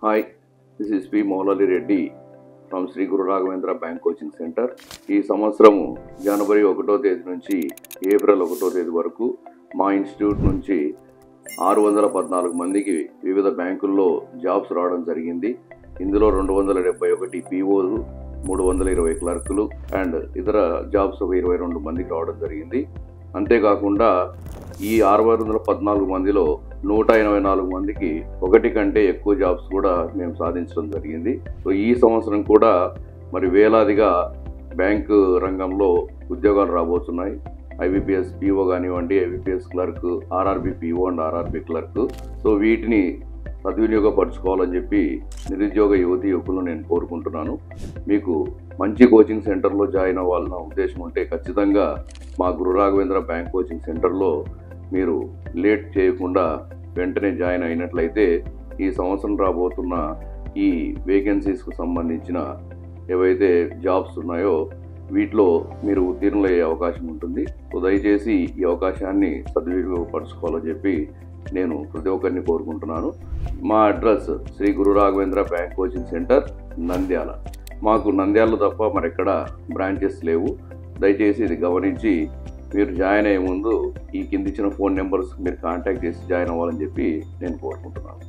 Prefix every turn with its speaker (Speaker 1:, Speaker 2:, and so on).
Speaker 1: Hi, this is P Maulali Reddy from Shri Guru Raghavendra bank coaching centre. ఈ సంవత్సరము జనవరి 1వ తేదీ నుంచి ఏప్రిల్ 1వ తేదీ వరకు మా ఇన్స్టిట్యూట్ నుంచి 614 మందికి వివిధ బ్యాంకుల్లో జాబ్స్ రావడం జరిగింది. ఇందులో 271 పీఓలు, 320 క్లర్కులు అండ్ ఇతర జాబ్స్ ఒక 22 మందికి రావడం జరిగింది. అంతేకాకుండా ఈ 614 మందిలో 184 మందికి ఒకటి కంటే ఎక్కువ జాబ్స్ కూడా మేము సాధించడం జరిగింది. సో ఈ సంవత్సరం కూడా మరి వేలాదిగా బ్యాంకు రంగంలో ఉద్యోగాలు రాబోతున్నాయి. ఐబీపీఎస్ పీఓ కానివ్వండి, IBPS clerk, RRB PO and RRB clerk. So వీటిని సద్వినియోగపరచుకోవాలని చెప్పి నిరుద్యోగ యువతి యువకులను నేను కోరుకుంటున్నాను. మీకు మంచి కోచింగ్ సెంటర్లో జాయిన్ అవ్వాలన్న ఉద్దేశం ఉంటే ఖచ్చితంగా మా గురు రాఘవేంద్ర బ్యాంక్ కోచింగ్ సెంటర్లో మీరు లేట్ చేయకుండా వెంటనే జాయిన్ అయినట్లయితే ఈ సంవత్సరం రాబోతున్న ఈ వేకెన్సీస్కు సంబంధించిన ఏవైతే జాబ్స్ ఉన్నాయో వీటిలో మీరు ఉత్తీర్ణులయ్యే అవకాశం ఉంటుంది. సో దయచేసి ఈ అవకాశాన్ని సద్వినియోగపరచుకోవాలని చెప్పి నేను ప్రతి ఒక్కరిని కోరుకుంటున్నాను. మా address Shri Guru Raghavendra bank coaching centre, Nandyal. మాకు నంద్యాలలో తప్ప మరెక్కడ బ్రాంచెస్ లేవు. దయచేసి ఇది గమనించి మీరు జాయిన్ అయ్యే ముందు ఈ కింది ఇచ్చిన ఫోన్ నెంబర్స్ మీరు కాంటాక్ట్ చేసి జాయిన్ అవ్వాలని చెప్పి నేను కోరుకుంటున్నాను.